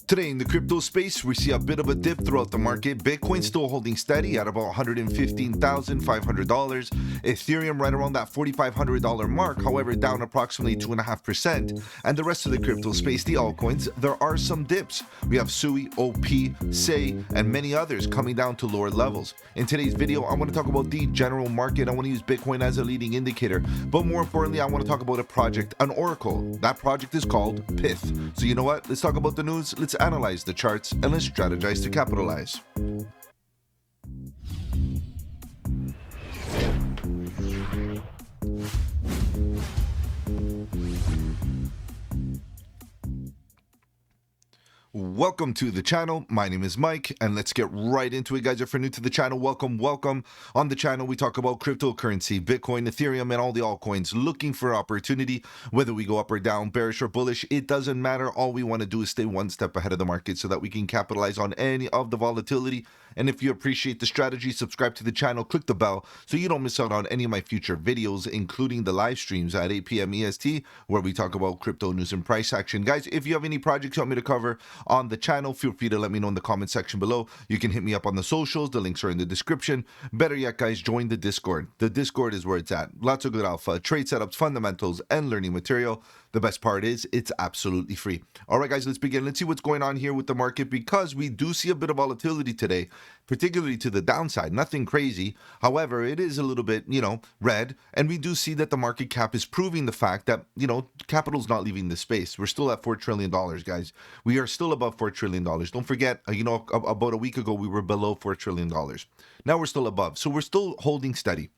Today in the crypto space, we see a bit of a dip throughout the market. Bitcoin still holding steady at about $115,500. Ethereum right around that $4,500 mark, however, down approximately 2.5%. And the rest of the crypto space, the altcoins, there are some dips. We have SUI, OP, SEI, and many others coming down to lower levels. In today's video, I want to talk about the general market. I want to use Bitcoin as a leading indicator. But more importantly, I want to talk about a project, an oracle. That project is called PYTH. So you know what? Let's talk about the news. Let's analyze the charts and let's strategize to capitalize. Welcome to the channel. My name is Mike, and let's get right into it, guys. If you're new to the channel, welcome. On the channel, we talk about cryptocurrency, Bitcoin, Ethereum, and all the altcoins, looking for opportunity. Whether we go up or down, bearish or bullish, it doesn't matter. All we want to do is stay one step ahead of the market so that we can capitalize on any of the volatility. And if you appreciate the strategy, subscribe to the channel, click the bell so you don't miss out on any of my future videos, including the live streams at 8 p.m. EST, where we talk about crypto news and price action. Guys, if you have any projects you want me to cover on the channel, feel free to let me know in the comment section below. You can hit me up on the socials. The links are in the description. Better yet, guys, join the Discord. The Discord is where it's at. Lots of good alpha, trade setups, fundamentals, and learning material. The best part is it's absolutely free. All right, guys, let's begin. Let's see what's going on here with the market, because we do see a bit of volatility today, particularly to the downside. Nothing crazy. However, it is a little bit, red. And we do see that the market cap is proving the fact that, capital's not leaving the space. We're still at $4 trillion, guys. We are still above $4 trillion. Don't forget, about a week ago, we were below $4 trillion. Now we're still above. So we're still holding steady.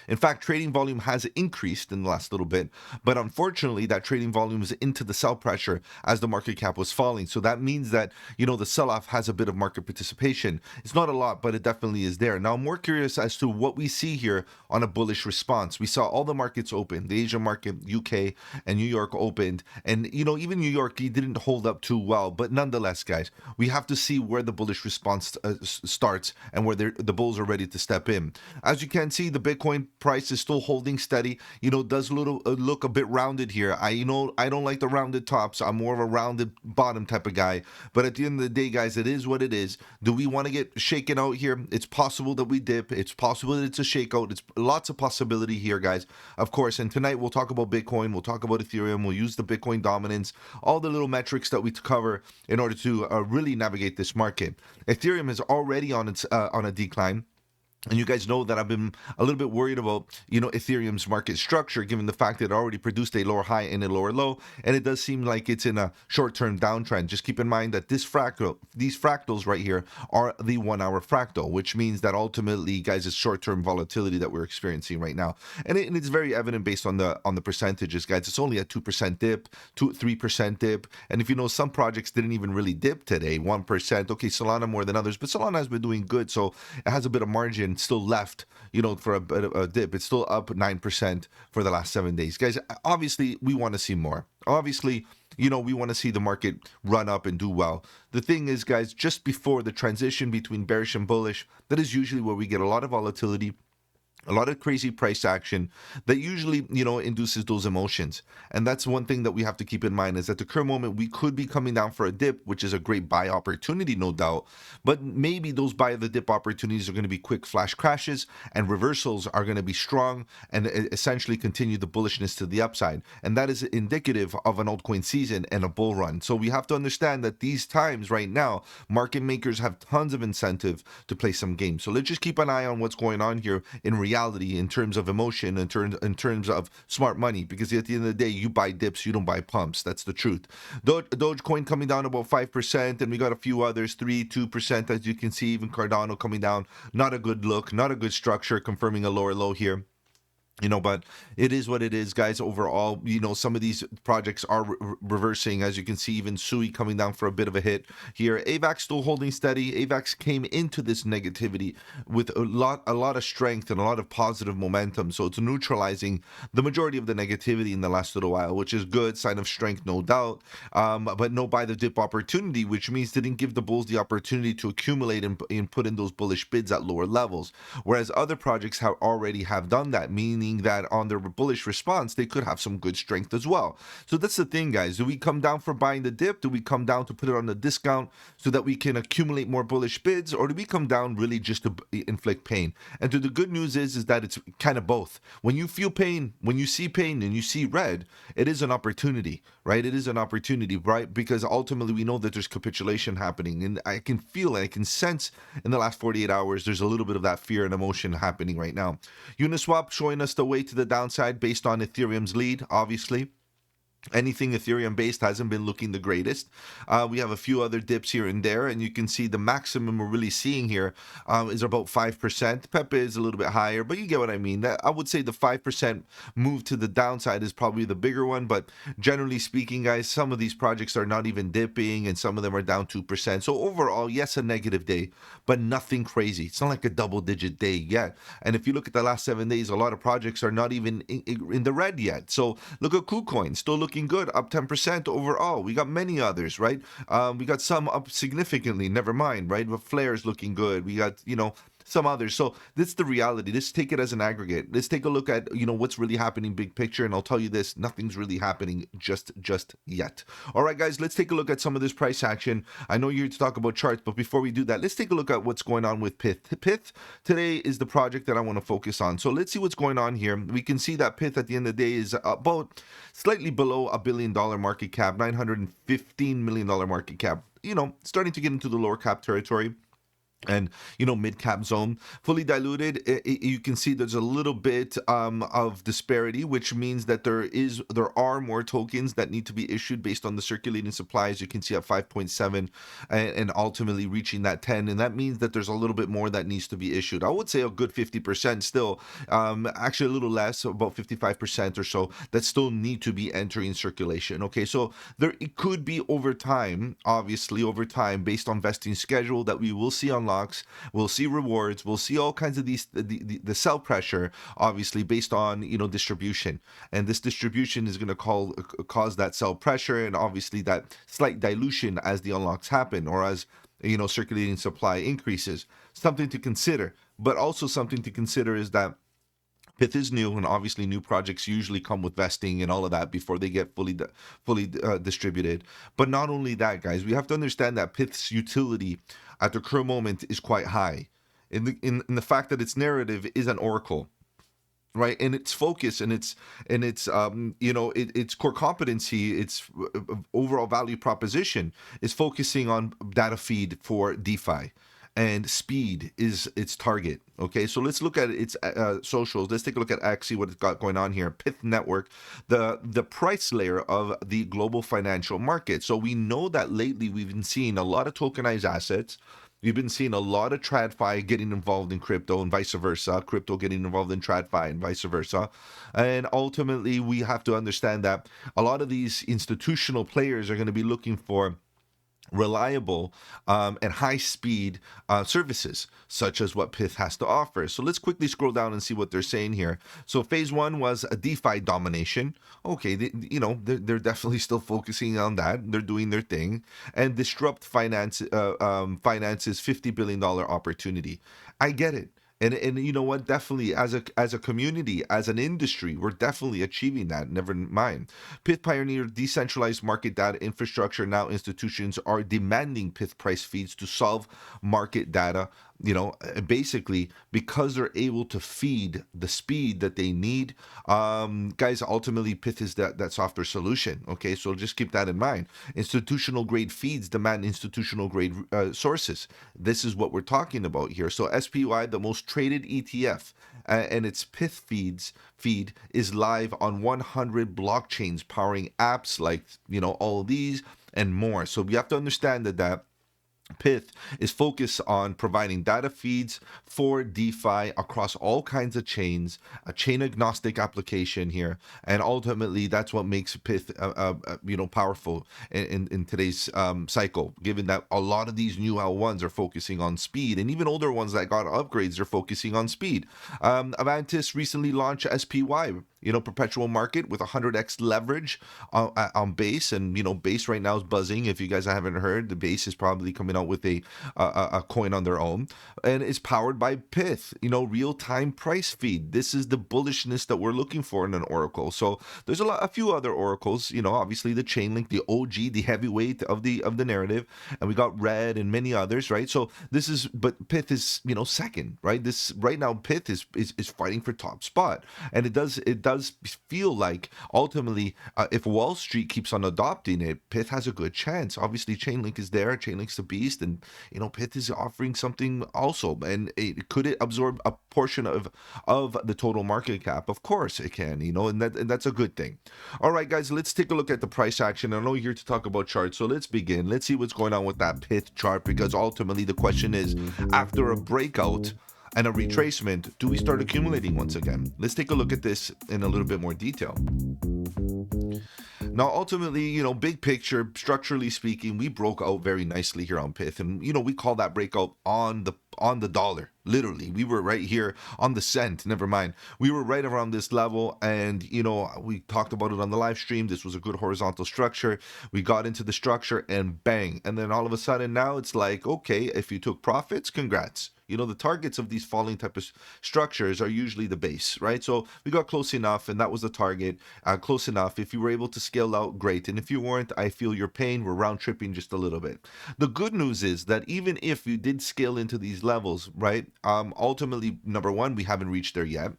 In fact, trading volume has increased in the last little bit, but unfortunately, that trading volume is into the sell pressure as the market cap was falling. So that means that, the sell-off has a bit of market participation. It's not a lot, but it definitely is there. Now, I'm more curious as to what we see here on a bullish response. We saw all the markets open. The Asian market, UK, and New York opened. And, even New York, he didn't hold up too well. But nonetheless, guys, we have to see where the bullish response starts and where the bulls are ready to step in. As you can see, the Bitcoin price is still holding steady. Does look a bit rounded here. I don't like the rounded tops. I'm more of a rounded bottom type of guy. But at the end of the day, guys, it is what it is. Do we want to get shaken out here? It's possible that we dip. It's possible that it's a shakeout. It's lots of possibility here, guys. Of course, and tonight we'll talk about Bitcoin. We'll talk about Ethereum. We'll use the Bitcoin dominance, all the little metrics that we cover in order to really navigate this market. Ethereum is already on a decline. And you guys know that I've been a little bit worried about, Ethereum's market structure, given the fact that it already produced a lower high and a lower low. And it does seem like it's in a short-term downtrend. Just keep in mind that these fractals right here are the 1-hour fractal, which means that ultimately, guys, it's short-term volatility that we're experiencing right now. And it's very evident based on the percentages, guys. It's only a 2% dip, 3% dip. And if some projects didn't even really dip today, 1%. Okay, Solana more than others, but Solana has been doing good, so it has a bit of margin still left, for a bit of a dip. It's still up 9% for the last 7 days. Guys, obviously, we want to see more. Obviously, we want to see the market run up and do well. The thing is, guys, just before the transition between bearish and bullish, that is usually where we get a lot of volatility, a lot of crazy price action that usually, induces those emotions. And that's one thing that we have to keep in mind, is at the current moment, we could be coming down for a dip, which is a great buy opportunity, no doubt. But maybe those buy the dip opportunities are going to be quick flash crashes, and reversals are going to be strong and essentially continue the bullishness to the upside. And that is indicative of an altcoin season and a bull run. So we have to understand that these times right now, market makers have tons of incentive to play some games. So let's just keep an eye on what's going on here in reality, in terms of emotion, in terms of smart money, because at the end of the day, you buy dips, you don't buy pumps. That's the truth. Dogecoin coming down about 5%, and we got a few others, 2%, as you can see. Even Cardano coming down. Not a good look, not a good structure, confirming a lower low here. But it is what it is, guys. Overall, some of these projects are reversing. As you can see, even SUI coming down for a bit of a hit here. AVAX still holding steady. AVAX came into this negativity with a lot of strength and a lot of positive momentum. So it's neutralizing the majority of the negativity in the last little while, which is good. Sign of strength, no doubt. But no buy the dip opportunity, which means they didn't give the bulls the opportunity to accumulate and put in those bullish bids at lower levels. Whereas other projects already have done that, meaning meaning that on their bullish response, they could have some good strength as well. So that's the thing, guys. Do we come down for buying the dip? Do we come down to put it on the discount so that we can accumulate more bullish bids? Or do we come down really just to inflict pain? And the good news is that it's kind of both. When you feel pain, when you see pain and you see red, it is an opportunity, right? It is an opportunity, right? Because ultimately we know that there's capitulation happening. And I can feel, I can sense in the last 48 hours, there's a little bit of that fear and emotion happening right now. Uniswap showing us the way to the downside based on Ethereum's lead, obviously. Anything Ethereum based hasn't been looking the greatest. We have a few other dips here and there, and you can see the maximum we're really seeing here is about 5%. Pepe is a little bit higher, but you get what I mean. I would say the 5% move to the downside is probably the bigger one, but generally speaking, guys, some of these projects are not even dipping, and some of them are down 2%. So overall, yes, a negative day, but nothing crazy. It's not like a double-digit day yet. And if you look at the last 7 days, a lot of projects are not even in the red yet. So look at KuCoin, still looking good, up 10% overall. We got many others, right? We got some up significantly, never mind, right? But Flare's looking good. We got, some others. So that's the reality. Let's take it as an aggregate. Let's take a look at, what's really happening big picture. And I'll tell you this, nothing's really happening just yet. All right, guys, let's take a look at some of this price action. I know you're here to talk about charts, but before we do that, let's take a look at what's going on with PYTH. PYTH today is the project that I want to focus on. So let's see what's going on here. We can see that PYTH at the end of the day is about slightly below $1 billion market cap, $915 million market cap, starting to get into the lower cap territory. And mid-cap zone, fully diluted. You can see there's a little bit of disparity, which means that there are more tokens that need to be issued based on the circulating supply, as you can see at 5.7 and ultimately reaching that 10, and that means that there's a little bit more that needs to be issued. I would say a good 50% still, actually a little less, about 55% or so, that still need to be entering circulation. Okay, so it could be over time, obviously over time, based on vesting schedule, that we will see unlocks. We'll see rewards. We'll see all kinds of these the sell pressure, obviously based on distribution, and this distribution is going to cause that sell pressure, and obviously that slight dilution as the unlocks happen, or as circulating supply increases. Something to consider, but also something to consider is that PYTH is new, and obviously new projects usually come with vesting and all of that before they get fully distributed. But not only that, guys, we have to understand that PYTH's utility at the current moment is quite high, in the fact that its narrative is an oracle, right? And its focus and its core competency, its overall value proposition is focusing on data feed for DeFi. And speed is its target. Okay, so let's look at its socials. Let's take a look at X, see what it's got going on here. PYTH Network, the price layer of the global financial market. So we know that lately we've been seeing a lot of tokenized assets. We've been seeing a lot of TradFi getting involved in crypto and vice versa, crypto getting involved in TradFi and vice versa. And ultimately, we have to understand that a lot of these institutional players are going to be looking for reliable and high-speed services, such as what PYTH has to offer. So let's quickly scroll down and see what they're saying here. So phase one was a DeFi domination. Okay, they're definitely still focusing on that. They're doing their thing. And disrupt finance's $50 billion opportunity. I get it. And you know what? Definitely, as a community, as an industry, we're definitely achieving that. Never mind. PYTH pioneered decentralized market data infrastructure. Now institutions are demanding PYTH price feeds to solve market data. Basically because they're able to feed the speed that they need. Guys, ultimately PYTH is that software solution. Okay, so just keep that in mind. Institutional grade feeds demand institutional grade sources. This is what we're talking about here. So SPY, the most traded ETF, and its PYTH feed is live on 100 blockchains, powering apps like all of these and more. So we have to understand that PYTH is focused on providing data feeds for DeFi across all kinds of chains, a chain agnostic application here, and ultimately that's what makes PYTH powerful in today's cycle. Given that a lot of these new L1s are focusing on speed, and even older ones that got upgrades are focusing on speed. Avantis recently launched SPY. perpetual market with 100x leverage on base, and base right now is buzzing. If you guys haven't heard, the base is probably coming out with a coin on their own, and it's powered by PYTH, real-time price feed. This is the bullishness that we're looking for in an oracle. So there's a few other oracles, obviously the Chainlink, the OG, the heavyweight of the narrative, and we got Red and many others, right? So but PYTH is second, right? This right now PYTH is fighting for top spot, and it does feel like ultimately, if Wall Street keeps on adopting it, PYTH has a good chance. Obviously, Chainlink is there, Chainlink's the beast, and PYTH is offering something also. And could it absorb a portion of the total market cap? Of course it can, and that's a good thing. All right, guys, let's take a look at the price action. I know we're here to talk about charts, so let's begin. Let's see what's going on with that PYTH chart, because ultimately the question is, after a breakout and a retracement, do we start accumulating once again? Let's take a look at this in a little bit more detail. Now, ultimately, big picture, structurally speaking, we broke out very nicely here on PYTH, and we call that breakout on the dollar. Literally, we were right here on the cent. Never mind, we were right around this level, and we talked about it on the live stream. This was a good horizontal structure. We got into the structure, and bang, and then all of a sudden now it's like, okay, if you took profits, congrats. The targets of these falling type of structures are usually the base, right? So we got close enough, and that was the target, close enough. If you were able to scale out, great. And if you weren't, I feel your pain. We're round tripping just a little bit. The good news is that even if you did scale into these levels, right, ultimately, number one, we haven't reached there yet.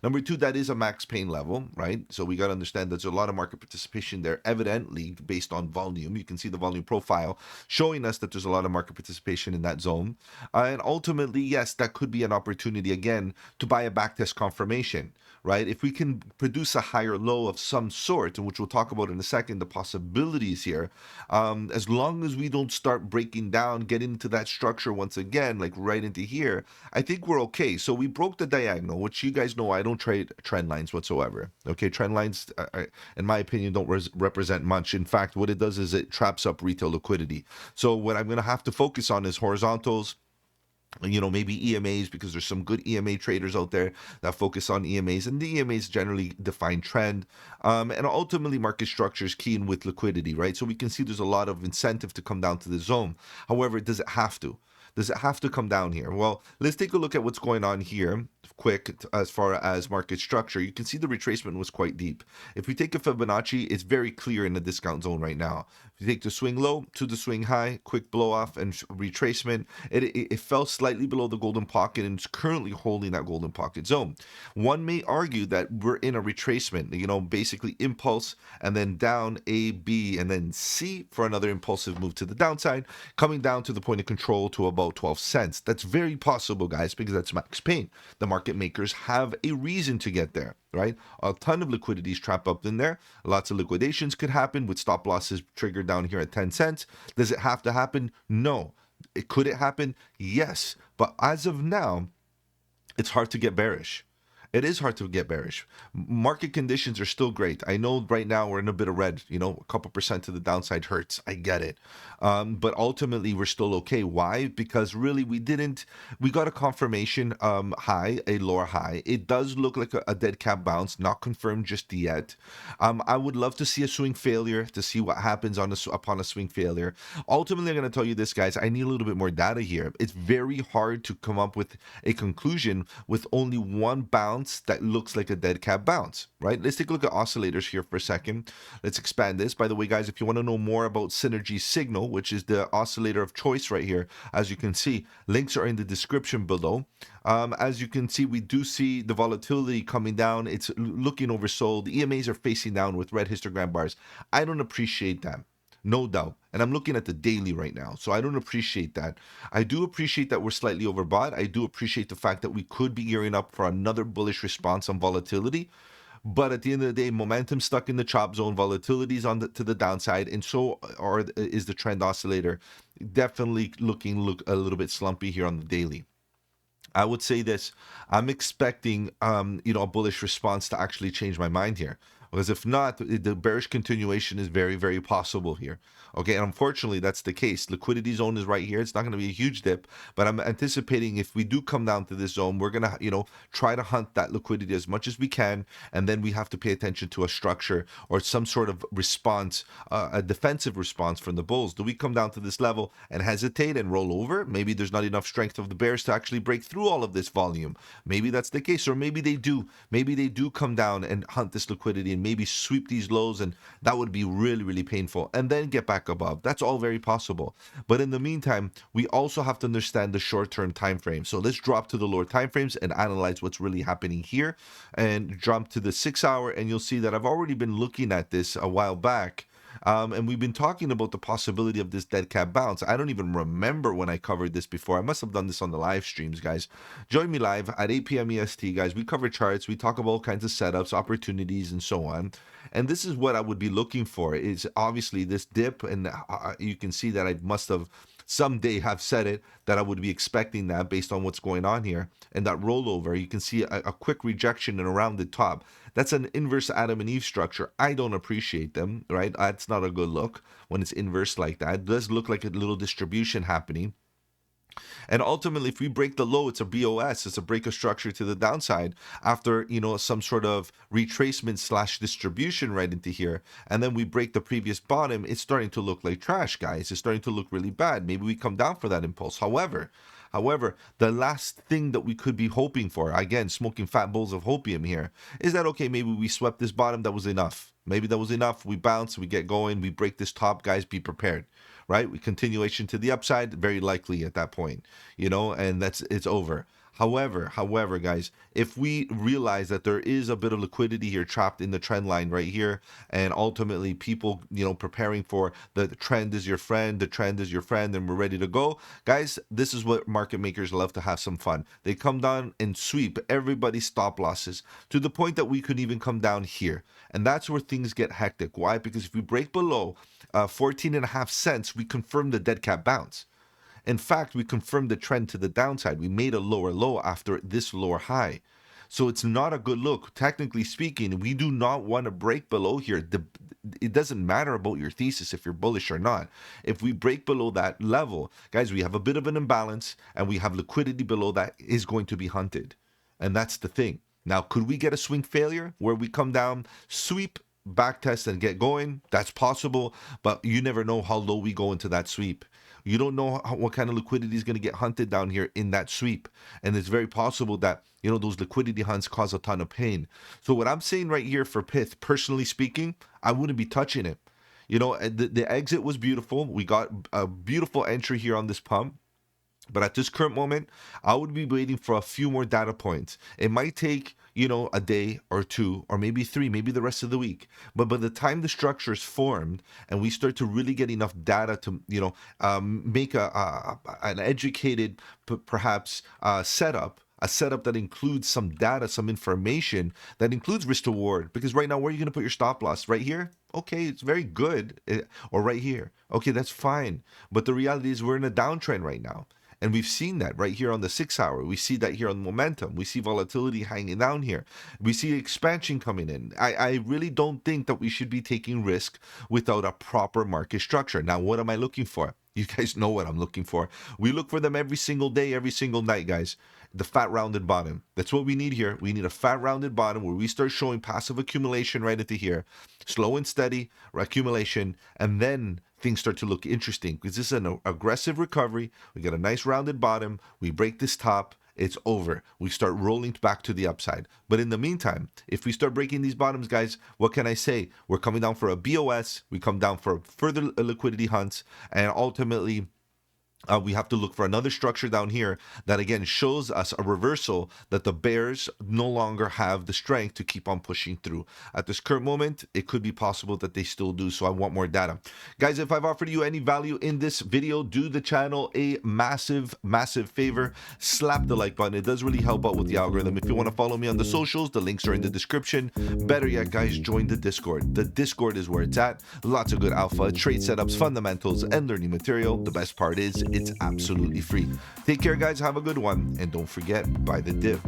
Number two, that is a max pain level, right? So we got to understand there's a lot of market participation there, evidently based on volume. You can see the volume profile showing us that there's a lot of market participation in that zone, and ultimately, yes, that could be an opportunity again to buy a backtest confirmation, right? If we can produce a higher low of some sort, which we'll talk about in a second, the possibilities here, as long as we don't start breaking down, get into that structure once again, like right into here, I think we're okay. So we broke the diagonal, which you guys know I don't trade trend lines whatsoever. Okay, trend lines, in my opinion, don't represent much. In fact, what it does is it traps up retail liquidity. So what I'm going to have to focus on is horizontals, maybe EMAs, because there's some good EMA traders out there that focus on EMAs, and the EMAs generally define trend, and ultimately market structure is key in with liquidity, right? So we can see there's a lot of incentive to come down to the zone. However, does it have to? Does it have to come down here? Well, let's take a look at what's going on here quick as far as market structure. You can see the retracement was quite deep. If we take a Fibonacci, it's very clear in the discount zone right now. If you take the swing low to the swing high, quick blow off and retracement, it fell slightly below the golden pocket and is currently holding that golden pocket zone. One may argue that we're in a retracement, basically impulse and then down A, B, and then C for another impulsive move to the downside, coming down to the point of control to about 12 cents. That's very possible, guys, because that's max pain. The market makers have a reason to get there, right? A ton of liquidity is trapped up in there. Lots of liquidations could happen with stop losses triggered down here at 10 cents. Does it have to happen? No. Could it happen? Yes. But as of now, it's hard to get bearish. It is hard to get bearish. Market conditions are still great. I know right now we're in a bit of red, a couple percent to the downside hurts. I get it. But ultimately we're still okay. Why? Because really we got a confirmation high, a lower high. It does look like a dead cat bounce, not confirmed just yet. I would love to see a swing failure to see what happens upon a swing failure. Ultimately, I'm going to tell you this, guys. I need a little bit more data here. It's very hard to come up with a conclusion with only one bounce that looks like a dead cat bounce, right? Let's take a look at oscillators here for a second. Let's expand this. By the way, guys, if you want to know more about Synergy Signal, which is the oscillator of choice right here, as you can see, links are in the description below. As you can see, we do see the volatility coming down. It's looking oversold. The EMAs are facing down with red histogram bars. I don't appreciate that. No doubt. And I'm looking at the daily right now, so I don't appreciate that. I do appreciate that we're slightly overbought. I do appreciate the fact that we could be gearing up for another bullish response on volatility. But at the end of the day, momentum stuck in the chop zone, volatility's to the downside, and so is the trend oscillator. Definitely looking a little bit slumpy here on the daily. I would say this: I'm expecting, a bullish response to actually change my mind here. Because if not, the bearish continuation is very, very possible here. Okay, and unfortunately, that's the case. Liquidity zone is right here. It's not going to be a huge dip, but I'm anticipating if we do come down to this zone, we're going to, try to hunt that liquidity as much as we can, and then we have to pay attention to a structure or some sort of response, a defensive response from the bulls. Do we come down to this level and hesitate and roll over? Maybe there's not enough strength of the bears to actually break through all of this volume. Maybe that's the case, or maybe they do. Maybe they do come down and hunt this liquidity and maybe sweep these lows, and that would be really, really painful, and then get back above. That's all very possible. But in the meantime, we also have to understand the short-term time frame. So let's drop to the lower time frames and analyze what's really happening here, and jump to the 6 hour, and you'll see that I've already been looking at this a while back. And we've been talking about the possibility of this dead cat bounce. I don't even remember when I covered this before. I must have done this on the live streams, guys. Join me live at 8 p.m. EST, guys. We cover charts. We talk about all kinds of setups, opportunities, and so on. And this is what I would be looking for. Is obviously this dip, and you can see that I must have someday have said it, that I would be expecting that based on what's going on here. And that rollover, you can see a quick rejection and around the top. That's an inverse Adam and Eve structure. I don't appreciate them, right? That's not a good look when it's inverse like that. It does look like a little distribution happening. And ultimately, if we break the low, it's a BOS. It's a break of structure to the downside after, some sort of retracement / distribution right into here. And then we break the previous bottom. It's starting to look like trash, guys. It's starting to look really bad. Maybe we come down for that impulse. However, the last thing that we could be hoping for, again, smoking fat bowls of opium here, is that, okay, maybe we swept this bottom. That was enough. Maybe that was enough. We bounce, we get going, we break this top, guys, be prepared. Right? We continuation to the upside, very likely at that point, and it's over. However, guys, if we realize that there is a bit of liquidity here trapped in the trend line right here, and ultimately people, preparing for the trend is your friend, the trend is your friend, and we're ready to go, guys, this is what market makers love to have some fun. They come down and sweep everybody's stop losses to the point that we could even come down here. And that's where things get hectic. Why? Because if we break below 14.5 cents, we confirm the dead cat bounce. In fact, we confirmed the trend to the downside. We made a lower low after this lower high. So it's not a good look. Technically speaking, we do not want to break below here. It doesn't matter about your thesis if you're bullish or not. If we break below that level, guys, we have a bit of an imbalance, and we have liquidity below that is going to be hunted. And that's the thing. Now, could we get a swing failure where we come down, sweep, back test, and get going? That's possible, but you never know how low we go into that sweep. You don't know what kind of liquidity is going to get hunted down here in that sweep. And it's very possible that, those liquidity hunts cause a ton of pain. So what I'm saying right here for PYTH, personally speaking, I wouldn't be touching it. The exit was beautiful. We got a beautiful entry here on this pump. But at this current moment, I would be waiting for a few more data points. It might take, a day or two, or maybe 3, maybe the rest of the week. But by the time the structure is formed and we start to really get enough data to, make an educated, perhaps, setup, a setup that includes some data, some information, that includes risk to reward. Because right now, where are you going to put your stop loss? Right here? Okay, it's very good. Or right here. Okay, that's fine. But the reality is we're in a downtrend right now. And we've seen that right here on the 6 hour. We see that here on momentum. We see volatility hanging down here. We see expansion coming in. I really don't think that we should be taking risk without a proper market structure. Now, what am I looking for? You guys know what I'm looking for. We look for them every single day, every single night, guys. The fat rounded bottom. That's what we need here. We need a fat rounded bottom where we start showing passive accumulation right into here. Slow and steady accumulation, and then things start to look interesting because this is an aggressive recovery. We get a nice rounded bottom. We break this top. It's over. We start rolling back to the upside. But in the meantime, if we start breaking these bottoms, guys, what can I say? We're coming down for a BOS. We come down for further liquidity hunts. And ultimately, we have to look for another structure down here that, again, shows us a reversal that the bears no longer have the strength to keep on pushing through. At this current moment, it could be possible that they still do, so I want more data. Guys, if I've offered you any value in this video, do the channel a massive, massive favor. Slap the like button. It does really help out with the algorithm. If you want to follow me on the socials, the links are in the description. Better yet, guys, join the Discord. The Discord is where it's at. Lots of good alpha, trade setups, fundamentals, and learning material. The best part is it's absolutely free. Take care, guys. Have a good one. And don't forget, buy the dip.